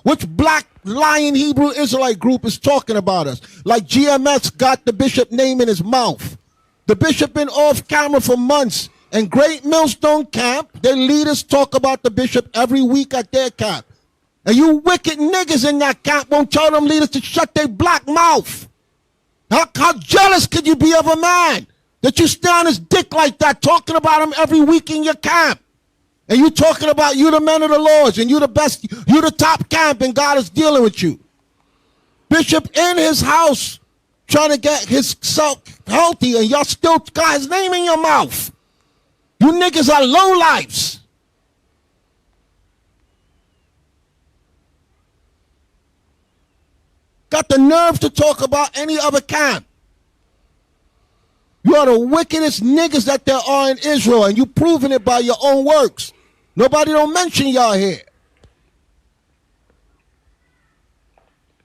Which black lying Hebrew Israelite group is talking about us? Like GMS got the bishop name in his mouth. The bishop been off camera for months. And Great Millstone Camp, their leaders talk about the bishop every week at their camp. And you wicked niggas in that camp won't tell them leaders to shut their black mouth. How jealous could you be of a man that you stay on his dick like that, talking about him every week in your camp? And you talking about you the men of the Lords and you the best, you the top camp and God is dealing with you. Bishop in his house trying to get himself healthy and y'all still got his name in your mouth. You niggas are lowlifes. Got the nerve to talk about any other camp. You are the wickedest niggas that there are in Israel, and you proving it by your own works. Nobody don't mention y'all here.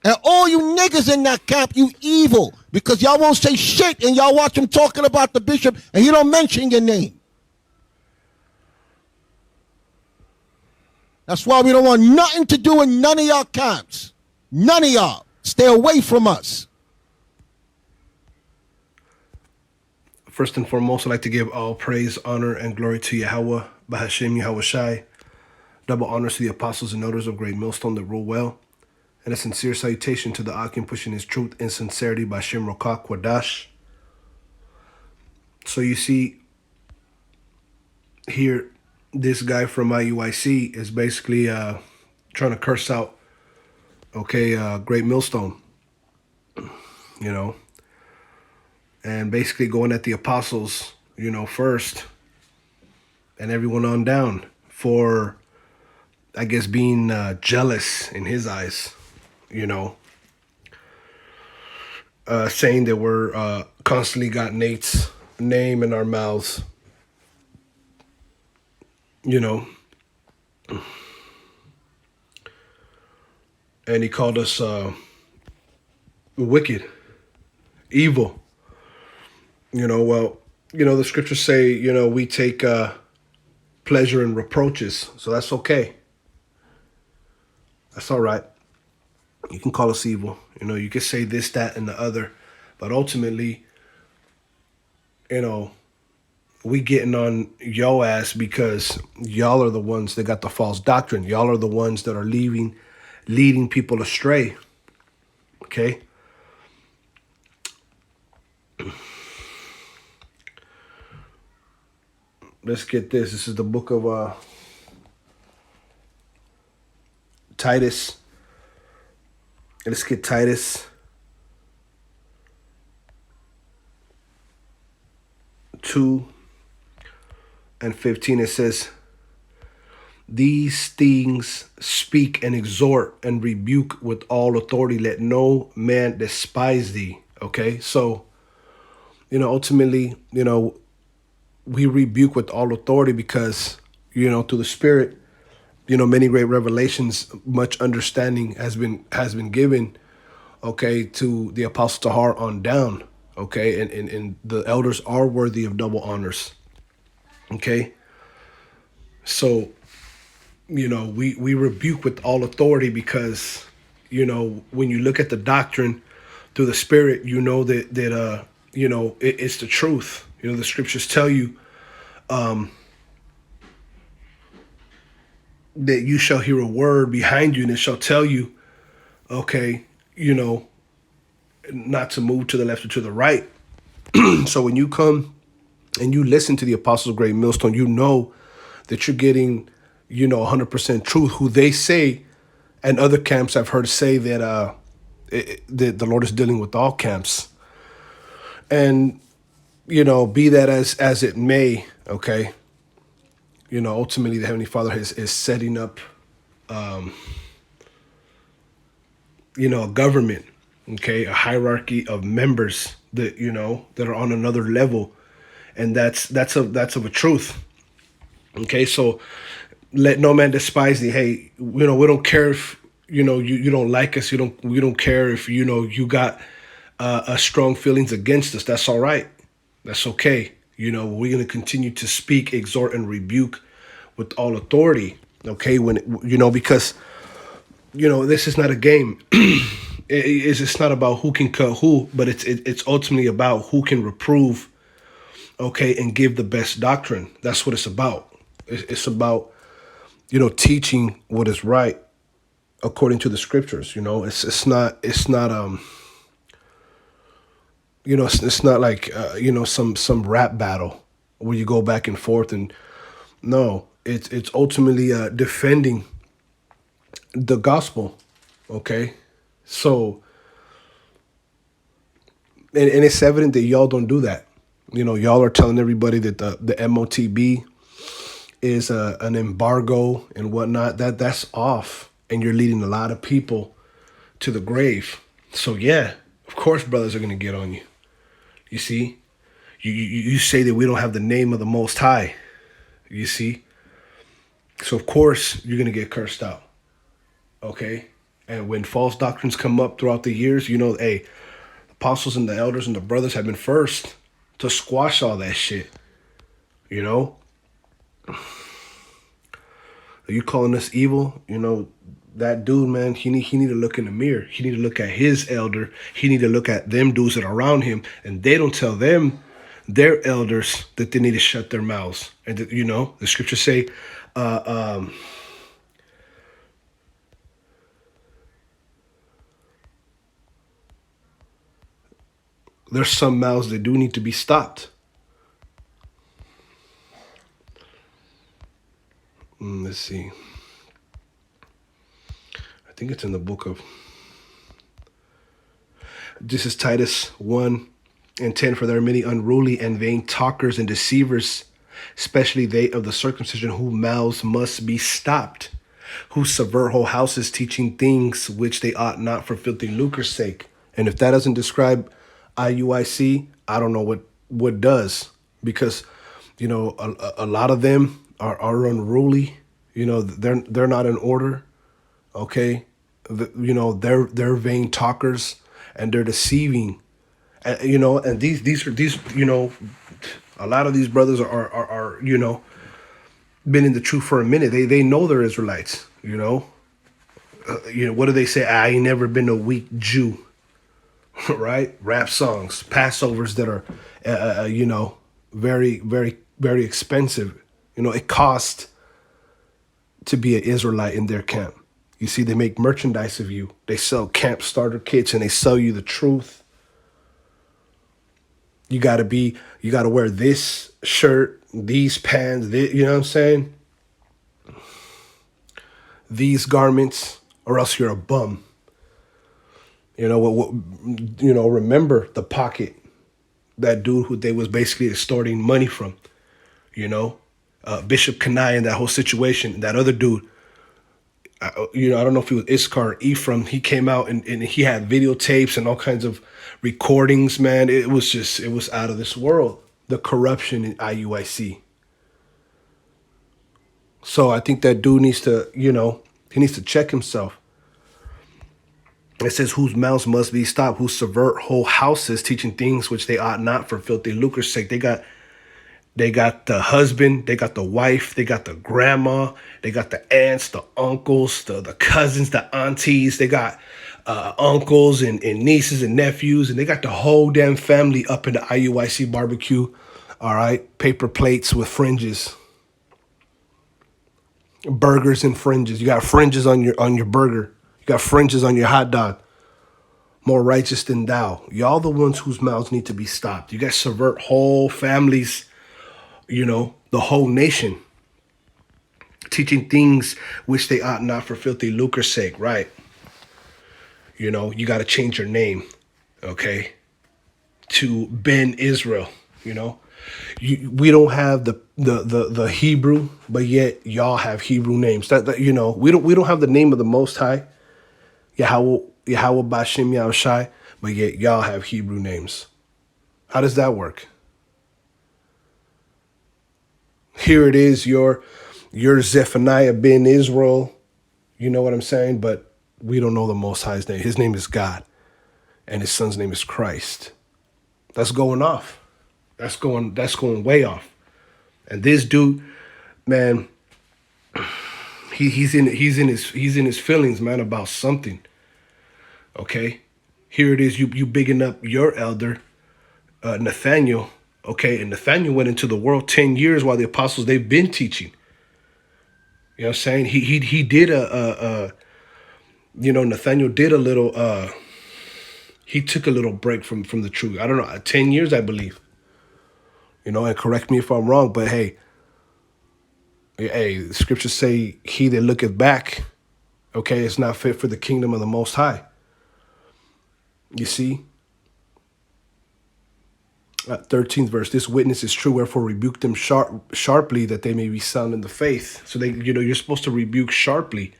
And all you niggas in that camp, you evil, because y'all won't say shit and y'all watch him talking about the bishop and he don't mention your name. That's why we don't want nothing to do with none of y'all camps. None of y'all. Stay away from us. First and foremost, I'd like to give all praise, honor, and glory to Yahweh, Bahashem Yahweh Shai. Double honors to the apostles and elders of Great Millstone that rule well. And a sincere salutation to the Akim pushing his truth and sincerity by Shem Rokah Kwadash. So you see here, this guy from IUIC is basically trying to curse out, Great Millstone, you know, and basically going at the apostles, first, and everyone on down for, I guess, being jealous in his eyes, saying that we're constantly got Nate's name in our mouths, and he called us wicked, evil. The scriptures say, we take pleasure in reproaches, so that's okay. That's all right. You can call us evil. You can say this, that, and the other, but ultimately, we getting on yo ass because y'all are the ones that got the false doctrine. Y'all are the ones that are leading people astray. Okay? Let's get this. This is the book of Titus. Let's get Titus 2:15. It says, "These things speak and exhort and rebuke with all authority. Let no man despise thee." Okay, so ultimately, we rebuke with all authority because through the Spirit, many great revelations, much understanding has been given, to the Apostle Tahar on down, and the elders are worthy of double honors, so, we rebuke with all authority because, when you look at the doctrine through the Spirit, that it's the truth. The scriptures tell you, that you shall hear a word behind you and it shall tell you, not to move to the left or to the right. So when you come and you listen to the Apostles of Great Millstone, that you're getting, 100% truth, who they say, and other camps I've heard say that that the Lord is dealing with all camps. And, be that as it may, ultimately the Heavenly Father is setting up, a government, a hierarchy of members that, that are on another level. And that's of a truth. So let no man despise thee. Hey, we don't care if, you don't like us. We don't care if, you got strong feelings against us. That's all right. That's okay. We're going to continue to speak, exhort, and rebuke with all authority. When, because this is not a game. It's not about who can cut who, but it's ultimately about who can reprove, okay, and give the best doctrine. That's what it's about. It's about teaching what is right according to the scriptures. It's not like some rap battle where you go back and forth, and no, it's ultimately defending the gospel. Okay, so and it's evident that y'all don't do that. Y'all are telling everybody that the MOTB is an embargo and whatnot. That's off, and you're leading a lot of people to the grave. So yeah, of course, brothers are gonna get on you. You see, you say that we don't have the name of the Most High. You see, so of course you're gonna get cursed out. Okay, and when false doctrines come up throughout the years, hey, apostles and the elders and the brothers have been first to squash all that shit. Are you calling us evil? That dude, man, he need to look in the mirror. He need to look at his elder. He need to look at them dudes that are around him, and they don't tell them, their elders, that they need to shut their mouths. And the scriptures say, there's some mouths that do need to be stopped. Let's see. I think it's in the book of... This is Titus 1:10. For there are many unruly and vain talkers and deceivers, especially they of the circumcision, whose mouths must be stopped, who subvert whole houses, teaching things which they ought not, for filthy lucre's sake. And if that doesn't describe IUIC, I don't know what does, because a lot of them are unruly. They're not in order. Okay, they're vain talkers, and they're deceiving. And these are a lot of these brothers are been in the truth for a minute. They know they're Israelites. What do they say? I ain't never been a weak Jew. Right? Rap songs, Passovers that are very, very, very expensive. It costs to be an Israelite in their camp. You see, they make merchandise of you. They sell camp starter kits, and they sell you the truth. You gotta wear this shirt, these pants, you know what I'm saying? These garments, or else you're a bum. Remember the pocket, that dude who they was basically extorting money from, Bishop Kanai and that whole situation. That other dude, I don't know if he was Iskar or Ephraim. He came out and he had videotapes and all kinds of recordings, man. It was out of this world, the corruption in IUIC. So I think that dude needs to, he needs to check himself. It says, whose mouths must be stopped, who subvert whole houses, teaching things which they ought not, for filthy lucre's sake. They got the husband, they got the wife, they got the grandma, they got the aunts, the uncles, the cousins, the aunties. They got uncles and nieces and nephews, and they got the whole damn family up in the IUIC barbecue. All right, paper plates with fringes, burgers and fringes. You got fringes on your burger. You got fringes on your hot dog. More righteous than thou. Y'all the ones whose mouths need to be stopped. You guys subvert whole families, the whole nation, teaching things which they ought not, for filthy lucre's sake, right? You got to change your name, okay, to Ben Israel. We don't have the Hebrew, but yet y'all have Hebrew names. That we don't have the name of the Most High, Yahweh Bashem Yahushai, but yet y'all have Hebrew names. How does that work? Here it is, your Zephaniah ben Israel. You know what I'm saying? But we don't know the Most High's name. His name is God, and his son's name is Christ. That's going off. That's going way off. And this dude, man, he's in his feelings, man, about something. Okay, here it is. You bigging up your elder, Nathaniel. Okay, and Nathaniel went into the world 10 years while the apostles they've been teaching. You know what I'm saying? He did Nathaniel did a little he took a little break from the truth. I don't know, 10 years, I believe. And correct me if I'm wrong, but hey, the scriptures say he that looketh back, okay, is not fit for the kingdom of the Most High. You see? 13th verse, this witness is true, wherefore rebuke them sharply that they may be sound in the faith. So you're supposed to rebuke sharply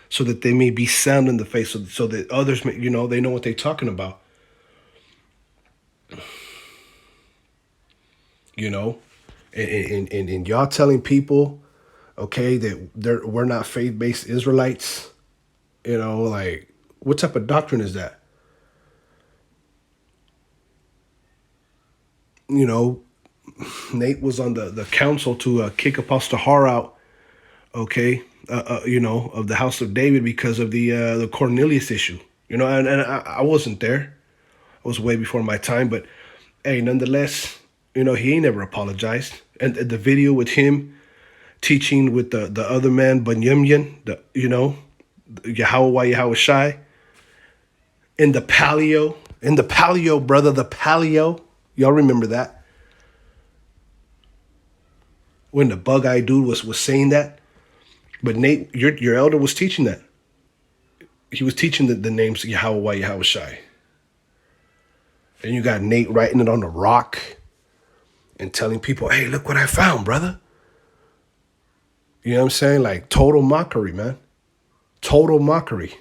so that they may be sound in the faith, so that others may, they know what they're talking about. And y'all telling people, okay, that we're not faith-based Israelites, like, what type of doctrine is that? Nate was on the council to kick Apostle Har out, okay, of the house of David because of the Cornelius issue. And I wasn't there. I was way before my time, but hey, nonetheless, he ain't never apologized. And the video with him teaching with the other man, Bunyamin, Yahweh Shai, in the paleo, brother, the paleo. Y'all remember that? When the bug-eyed dude was saying that. But Nate, your elder was teaching that. He was teaching the names Yahweh Shai. And you got Nate writing it on the rock and telling people, hey, look what I found, brother. You know what I'm saying? Like, total mockery, man. Total mockery.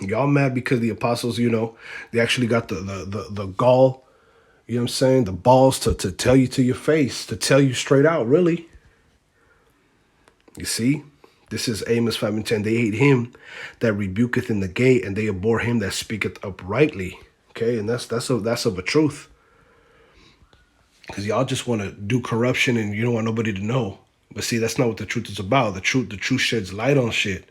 Y'all mad because the apostles, they actually got the gall, you know what I'm saying? The balls to tell you to your face, to tell you straight out, really. You see? This is Amos 5:10. They hate him that rebuketh in the gate, and they abhor him that speaketh uprightly. Okay, and that's of a truth. Because y'all just want to do corruption and you don't want nobody to know. But see, that's not what the truth is about. The truth sheds light on shit.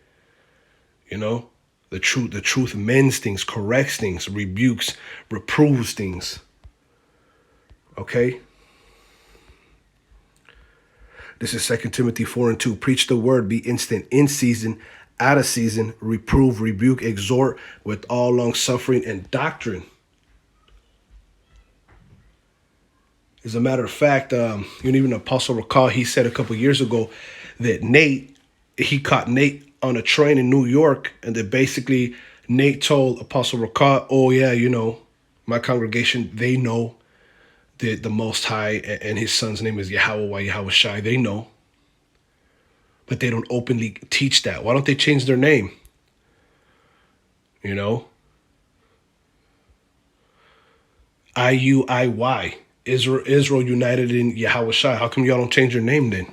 The truth mends things, corrects things, rebukes, reproves things. Okay? This is 2 Timothy 4:2. Preach the word, be instant in season, out of season, reprove, rebuke, exhort with all long suffering and doctrine. As a matter of fact, even Apostle recall, he said a couple years ago that he caught Nate on a train in New York, and that basically Nate told Apostle recall, oh yeah, my congregation, they know that the Most High and his son's name is Yahweh Shai. They know. But they don't openly teach that. Why don't they change their name? IUIY. Israel United in Yahweh Shai. How come y'all don't change your name then?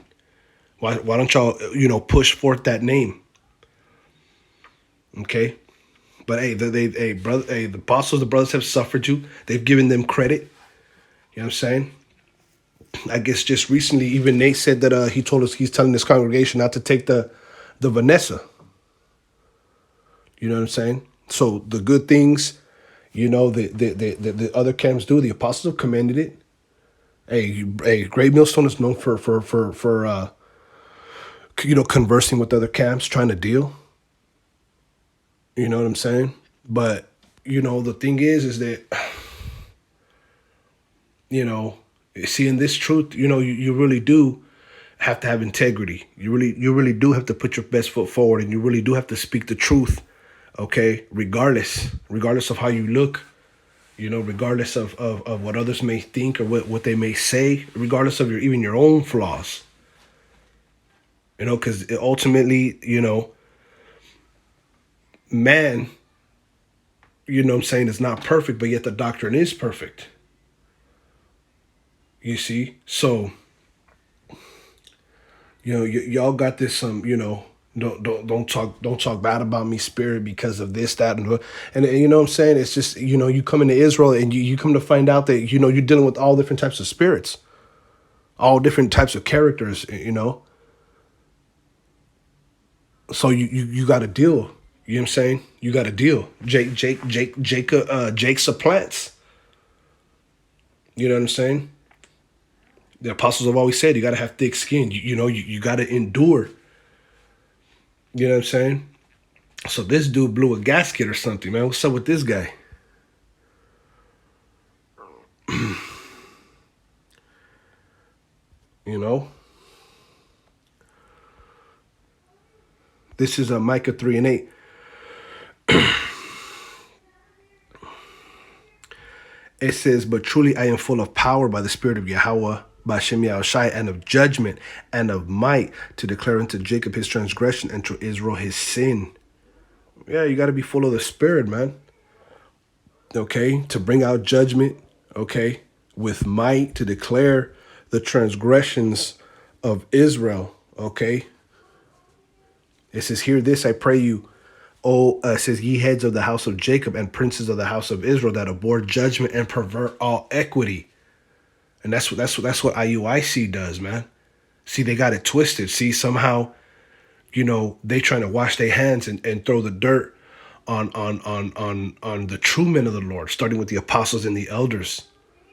Why don't y'all, push forth that name? Okay? But hey, the apostles, the brothers have suffered you. They've given them credit. You know what I'm saying? I guess just recently, even Nate said that he told us he's telling this congregation not to take the Vanessa. You know what I'm saying? So the good things, the other camps do. The apostles have commended it. Hey, Great Millstone is known for conversing with other camps, trying to deal. You know what I'm saying? But the thing is that seeing this truth, you really do have to have integrity. You really do have to put your best foot forward, and you really do have to speak the truth. Okay, regardless of how you look. Regardless of what others may think or what they may say, regardless of even your own flaws. Because ultimately, man, is not perfect, but yet the doctrine is perfect. You see? So, y'all got this don't talk bad about me spirit because of this, that, and you know what I'm saying? It's just, you come into Israel and you come to find out that, you're dealing with all different types of spirits, all different types of characters, So you got to deal. You know what I'm saying? You got to deal. Jake supplants. You know what I'm saying? The apostles have always said you got to have thick skin. You got to endure. You know what I'm saying? So this dude blew a gasket or something, man. What's up with this guy? You know? This is a Micah 3:8. It says, but truly I am full of power by the Spirit of Yahweh, by Shem Yahushai, and of judgment and of might, to declare unto Jacob his transgression and to Israel his sin. Yeah, you got to be full of the Spirit, man. Okay, to bring out judgment, okay, with might, to declare the transgressions of Israel, okay. It says, hear this, I pray you, it says, ye heads of the house of Jacob and princes of the house of Israel that abhor judgment and pervert all equity. And that's what IUIC does, man. See, they got it twisted. See, somehow, they trying to wash their hands and throw the dirt on the true men of the Lord, starting with the apostles and the elders.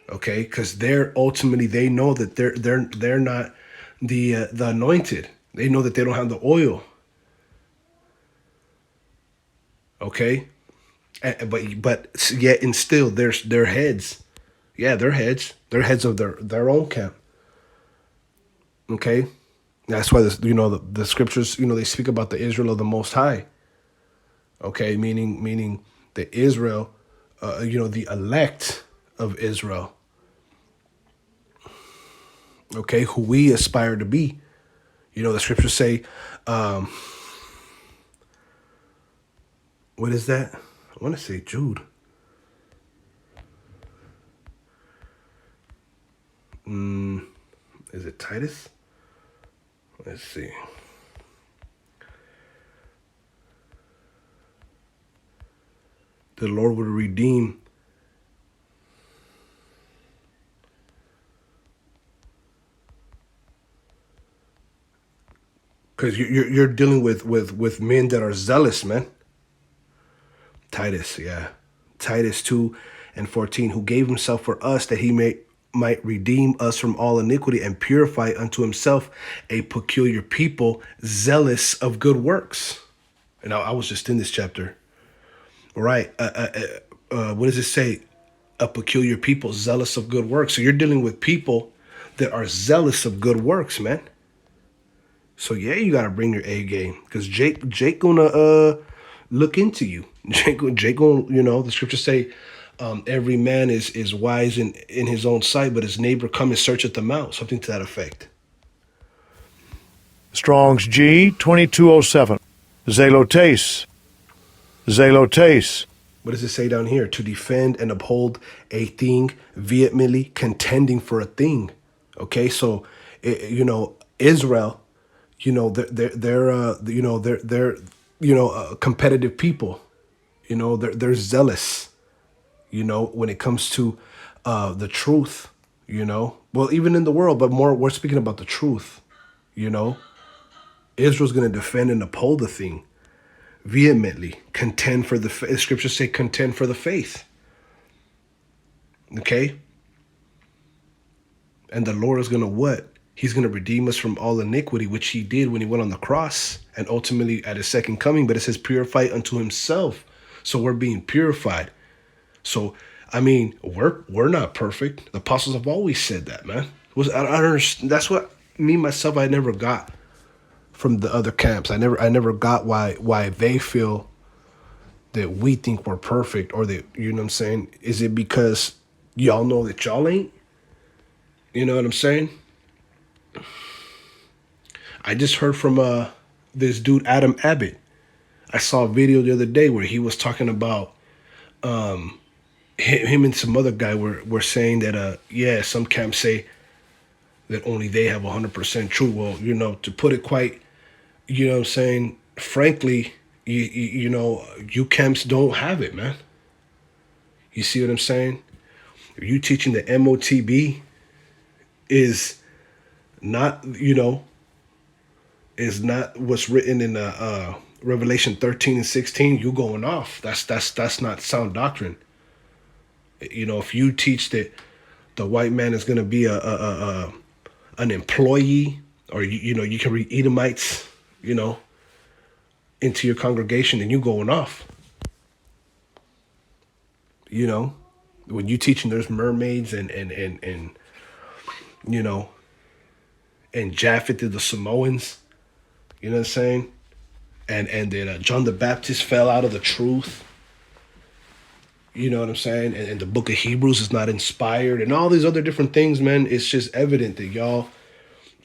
Okay, because they know that they're not the anointed. They know that they don't have the oil. Okay, but yet and still their heads. Yeah, their heads. They're heads of their own camp. Okay, that's why the scriptures they speak about the Israel of the Most High. Okay, meaning the Israel, the elect of Israel. Okay, who we aspire to be. The scriptures say, what is that? I want to say Jude. Is it Titus? Let's see. The Lord would redeem. Because you're dealing with men that are zealous, man. Titus, yeah. Titus 2:14, who gave himself for us that he might redeem us from all iniquity and purify unto himself a peculiar people, zealous of good works. And I was just in this chapter. Right. What does it say? A peculiar people, zealous of good works. So you're dealing with people that are zealous of good works, man. So yeah, you gotta bring your A game, because Jake gonna look into you. Jake gonna, the scriptures say, every man is wise in his own sight, but his neighbor come and searcheth them out. Something to that effect. Strong's G 2207. Zelotes. Zelotes. What does it say down here? To defend and uphold a thing, vehemently contending for a thing. Okay, so Israel, they're competitive people. They're zealous. When it comes to the truth. Well, even in the world, but more we're speaking about the truth. Israel's going to defend and uphold the thing. Vehemently contend for the scriptures say contend for the faith. Okay, and the Lord is gonna what? He's gonna redeem us from all iniquity, which he did when he went on the cross and ultimately at his second coming. But it says purify unto himself, so we're being purified. So we're not perfect. The apostles have always said that, man. I don't understand. That's what me myself I never got from the other camps. I never got why they feel that we think we're perfect, or that, you know what I'm saying? Is it because y'all know that y'all ain't? You know what I'm saying? I just heard from this dude Adam Abbott. I saw a video the other day where he was talking about him and some other guy were saying that some camps say that only they have 100% true. Well, to put it quite, you know what I'm saying, frankly, you camps don't have it, man. You see what I'm saying? If you teaching the MOTB is not, is not what's written in Revelation 13 and 16, you going off. That's not sound doctrine. You know, if you teach that the white man is going to be an employee, or you know, you can read Edomites, you know, into your congregation, and you going off. You know, when you teaching there's mermaids and you know, and Japheth to the Samoans, you know what I'm saying? And then John the Baptist fell out of the truth. You know what I'm saying? And the book of Hebrews is not inspired, and all these other different things, man. It's just evident that y'all,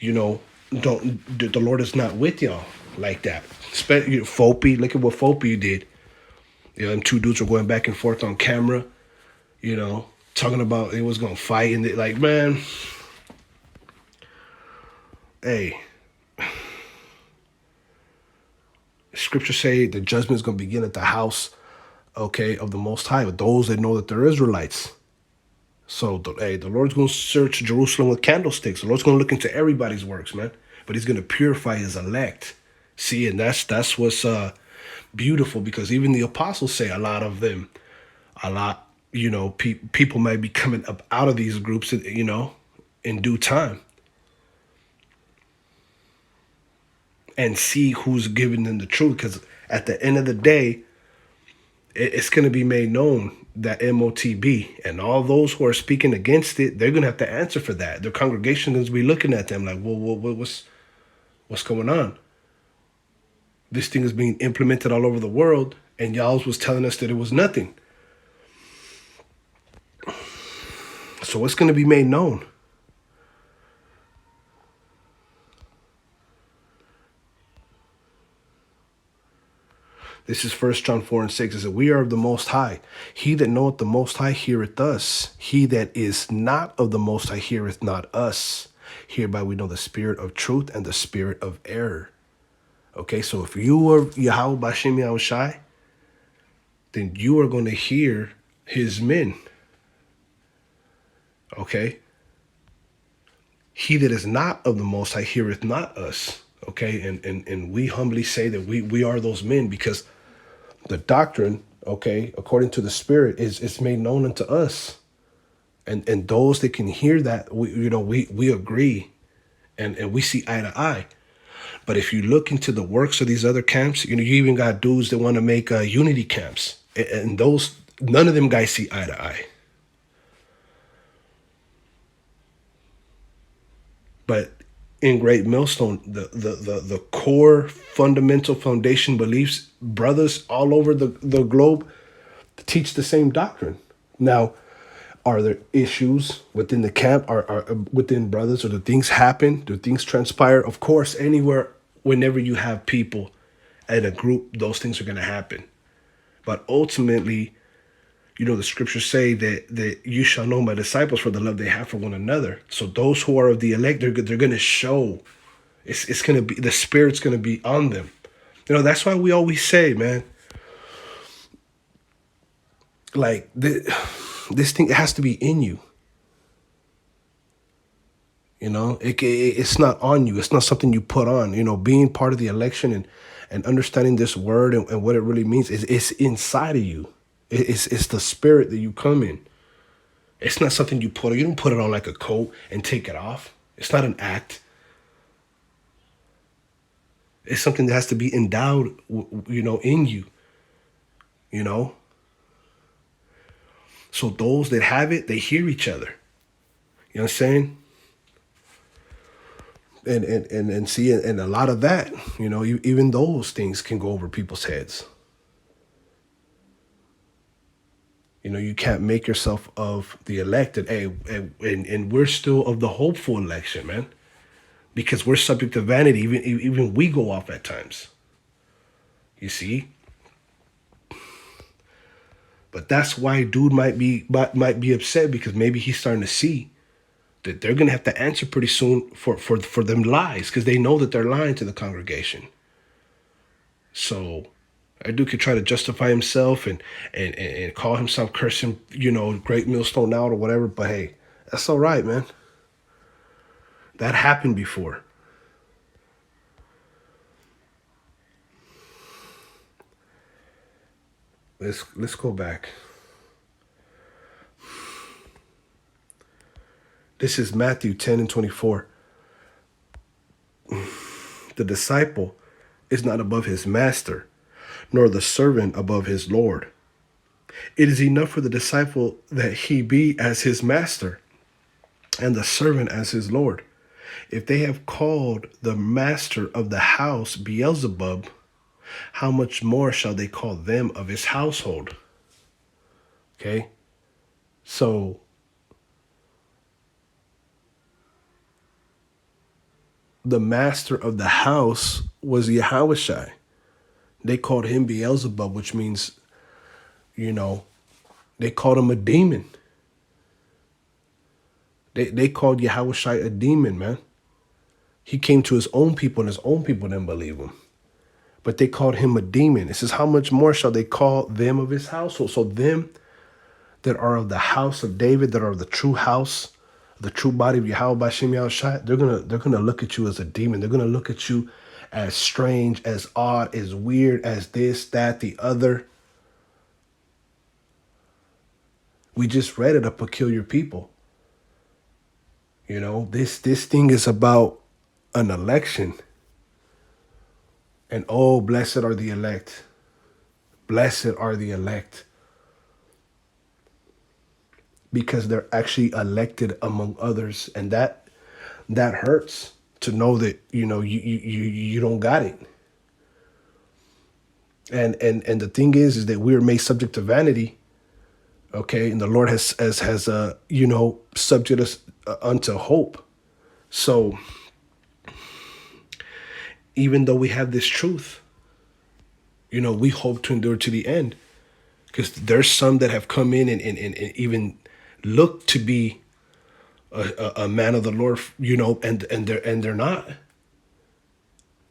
you know, don't the Lord is not with y'all like that. Fopi, look at what Fopi did. You know, them two dudes were going back and forth on camera, you know, talking about it was gonna fight, and they, like, man, hey, scripture say the judgment is gonna begin at the house, okay, of the Most High, with those that know that they're Israelites. So, the Lord's going to search Jerusalem with candlesticks. The Lord's going to look into everybody's works, man. But he's going to purify his elect. See, and that's what's beautiful, because even the apostles say you know, people might be coming up out of these groups, you know, in due time. And see who's giving them the truth. Because at the end of the day, it's going to be made known that MOTB and all those who are speaking against it, they're going to have to answer for that. Their congregation is going to be looking at them like, well, what's going on? This thing is being implemented all over the world, and y'all was telling us that it was nothing. So it's going to be made known. This is 1 John 4 and 6. It says, we are of the Most High. He that knoweth the Most High heareth us. He that is not of the Most High heareth not us. Hereby we know the spirit of truth and the spirit of error. Okay, so if you are Yahweh Bashem Yahushai, then you are going to hear his men. Okay? He that is not of the Most High heareth not us. Okay, and we humbly say that we are those men, because the doctrine, okay, according to the Spirit, is made known unto us, and those that can hear that, we agree, and we see eye to eye. But if you look into the works of these other camps, you even got dudes that want to make unity camps, and those, none of them guys see eye to eye. But in Great Millstone, the core fundamental foundation beliefs, brothers all over the globe teach the same doctrine. Now, are there issues within the camp, are within brothers, or do things happen? Do things transpire? Of course, anywhere, whenever you have people in a group, those things are going to happen. But ultimately, the scriptures say that you shall know my disciples for the love they have for one another. So those who are of the elect, they're going to show. It's going to be, the Spirit's going to be on them. That's why we always say, man, like this thing, it has to be in you. It's not on you. It's not something you put on. Being part of the election and understanding this word and what it really means it's inside of you. It's the spirit that you come in. It's not something you put on. You don't put it on like a coat and take it off. It's not an act. It's something that has to be endowed, in you. So those that have it, they hear each other. You know what I'm saying? And see, and a lot of that, even those things can go over people's heads. You can't make yourself of the elected. And we're still of the hopeful election, man, because we're subject to vanity. Even we go off at times. You see. But that's why dude might be upset, because maybe he's starting to see that they're gonna have to answer pretty soon for them lies, because they know that they're lying to the congregation. So a dude could try to justify himself and call himself cursing, Great Millstone out or whatever. But hey, that's all right, man. That happened before. let's go back. This is Matthew 10 and 24. The disciple is not above his master, nor the servant above his Lord. It is enough for the disciple that he be as his master and the servant as his Lord. If they have called the master of the house Beelzebub, how much more shall they call them of his household? Okay? So, the master of the house was Yahushai. They called him Beelzebub, which means, they called him a demon. They called Yahushai a demon, man. He came to his own people, and his own people didn't believe him. But they called him a demon. It says, how much more shall they call them of his household? So them that are of the house of David, that are of the true house, the true body of Yahweh Bashem Yahushai, they're gonna look at you as a demon. They're gonna look at you as strange, as odd, as weird, as this, that, the other. We just read it, a peculiar people. This thing is about an election. And oh, blessed are the elect. Blessed are the elect. Because they're actually elected among others. And that hurts to know that, you don't got it. And the thing is that we are made subject to vanity. Okay, and the Lord has subject us unto hope. So even though we have this truth, we hope to endure to the end, because there's some that have come in and even look to be a man of the Lord, and they're not.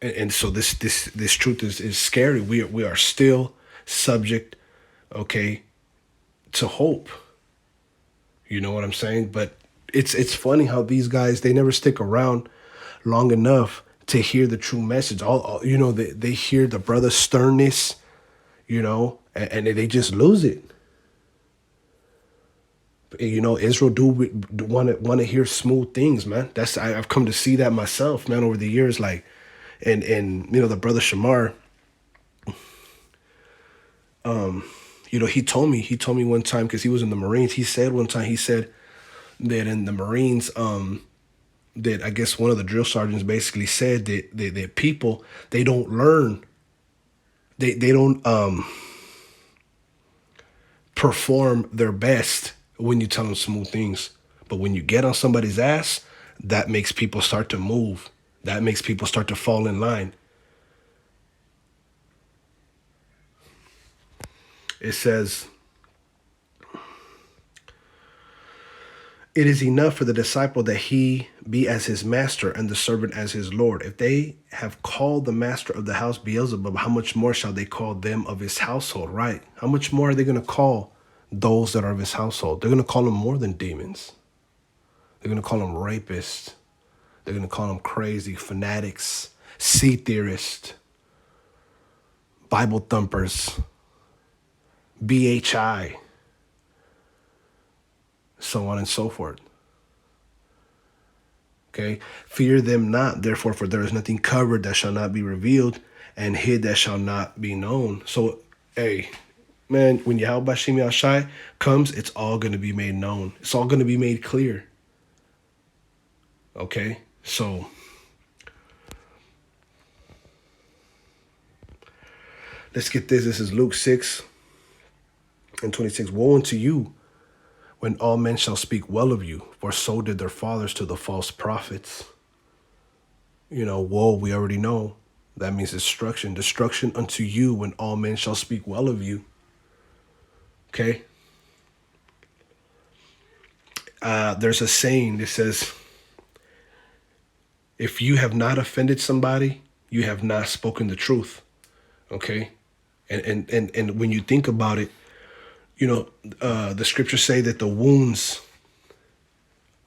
And so this truth is scary. We are still subject, okay, to hope. You know what I'm saying? But it's funny how these guys, they never stick around long enough to hear the true message. They hear the brother's sternness, and they just lose it. Israel do want to hear smooth things, man. I've come to see that myself, man, over the years. Like, and the brother Shamar, he told me one time, because he was in the Marines. He said that in the Marines, that I guess one of the drill sergeants basically said that people, they don't learn, they don't perform their best when you tell them smooth things. But when you get on somebody's ass, that makes people start to move. That makes people start to fall in line. It says, it is enough for the disciple that he be as his master and the servant as his Lord. If they have called the master of the house Beelzebub, how much more shall they call them of his household, right? How much more are they going to call those that are of his household? They're going to call them more than demons. They're going to call them rapists. They're going to call them crazy fanatics, sea theorists, Bible thumpers, BHI, so on and so forth. Okay, fear them not, therefore, for there is nothing covered that shall not be revealed, and hid that shall not be known. So, hey, man, when Yahweh Bashem Yahushai comes, it's all going to be made known. It's all going to be made clear. Okay, so let's get this. This is Luke 6:26. Woe unto you when all men shall speak well of you, for so did their fathers to the false prophets. Woe, we already know. That means destruction. Destruction unto you when all men shall speak well of you. Okay? There's a saying that says, if you have not offended somebody, you have not spoken the truth. Okay? And when you think about it, the scriptures say that the wounds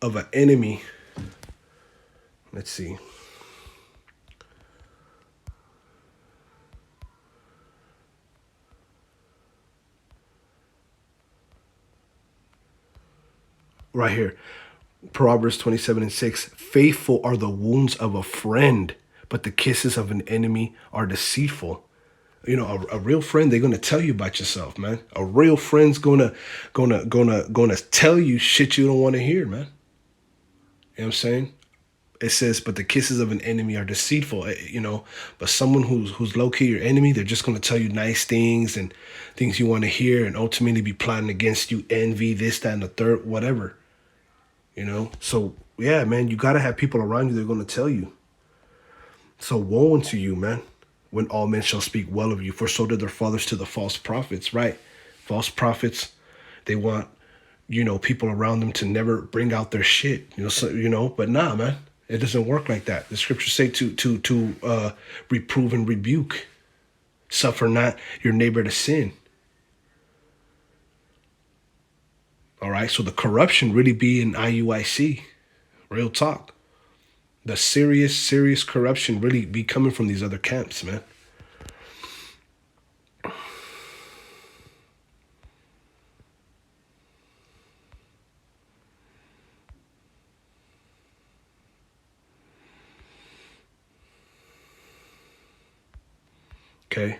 of an enemy, let's see. right here. Proverbs 27:6. Faithful are the wounds of a friend, but the kisses of an enemy are deceitful. You know, a real friend, they're gonna tell you about yourself, man. A real friend's gonna tell you shit you don't want to hear, man. You know what I'm saying? It says, but the kisses of an enemy are deceitful, you know. But someone who's low-key your enemy, they're just gonna tell you nice things and things you want to hear, and ultimately be plotting against you, envy, this, that, and the third, whatever. You know? So yeah, man, you gotta have people around you that are gonna tell you. So woe unto you, man, when all men shall speak well of you, for so did their fathers to the false prophets, right? False prophets, they want, you know, people around them to never bring out their shit, you know. So, you know, but nah, man, it doesn't work like that. The scriptures say to reprove and rebuke, suffer not your neighbor to sin. All right, so the corruption really be in IUIC, real talk. The serious corruption really be coming from these other camps, man. Okay.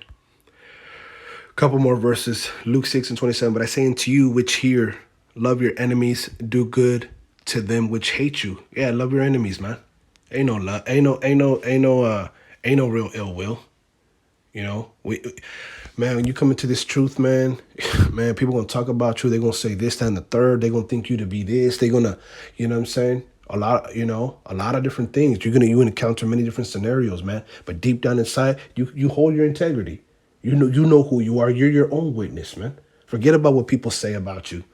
A couple more verses. Luke 6:27. But I say unto you which hear, love your enemies, do good to them which hate you. Yeah, love your enemies, man. Ain't no love, ain't no real ill will. You know, man, when you come into this truth, man, man, people gonna talk about you. They're gonna say this, that, and the third. They're gonna think you to be this. They're gonna, you know what I'm saying? A lot of different things. You encounter many different scenarios, man. But deep down inside, you hold your integrity. You know who you are. You're your own witness, man. Forget about what people say about you.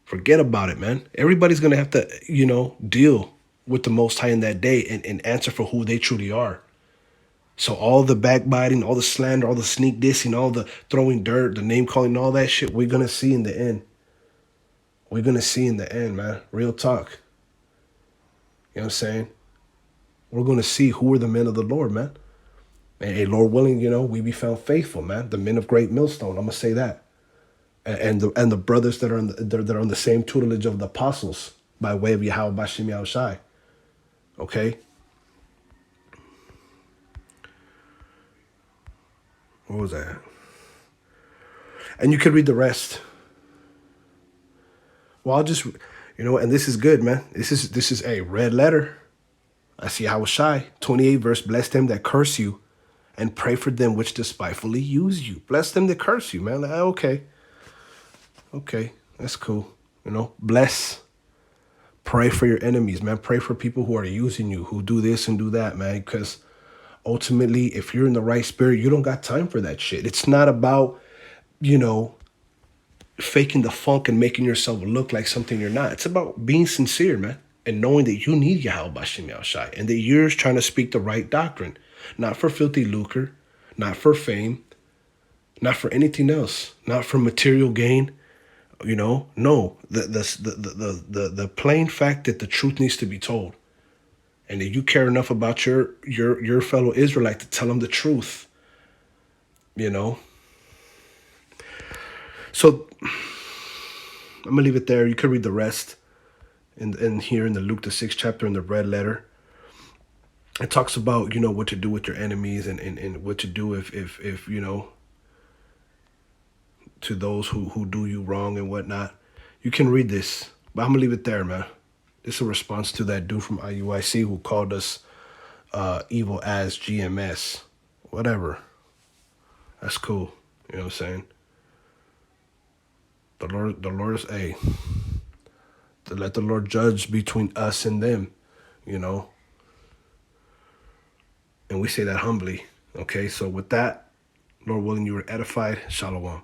Forget about it, man. Everybody's gonna have to, you know, deal with the Most High in that day and answer for who they truly are. So all the backbiting, all the slander, all the sneak dissing, all the throwing dirt, the name calling, all that shit, we're going to see in the end. We're going to see in the end, man. Real talk. You know what I'm saying? We're going to see who are the men of the Lord, man. And hey, Lord willing, you know, we be found faithful, man. The men of great millstone, I'm going to say that. And the brothers that are that are on the same tutelage of the apostles by way of Yahweh Bashim Yahushai. Okay? What was that? And you could read the rest. Well, I'll just, you know, and this is good, man. This is a red letter. I see how shy. 28 verse, bless them that curse you and pray for them which despitefully use you. Bless them that curse you, man. Like, okay. Okay, that's cool. You know, bless. Pray for your enemies, man. Pray for people who are using you, who do this and do that, man. Because ultimately, if you're in the right spirit, you don't got time for that shit. It's not about, you know, faking the funk and making yourself look like something you're not. It's about being sincere, man, and knowing that you need Yahweh Bashim Yahushai and that you're trying to speak the right doctrine, not for filthy lucre, not for fame, not for anything else, not for material gain. You know, no, the plain fact that the truth needs to be told. And that you care enough about your fellow Israelite to tell them the truth, you know. So I'm gonna leave it there. You could read the rest in here in the Luke the 6th chapter in the red letter. It talks about, you know, what to do with your enemies and what to do if you know, to those who do you wrong and whatnot. You can read this, but I'm gonna leave it there, man. This is a response to that dude from IUIC who called us evil as GMS. Whatever. That's cool. You know what I'm saying? The Lord is to let the Lord judge between us and them, you know. And we say that humbly. Okay, so with that, Lord willing, you were edified. Shalom.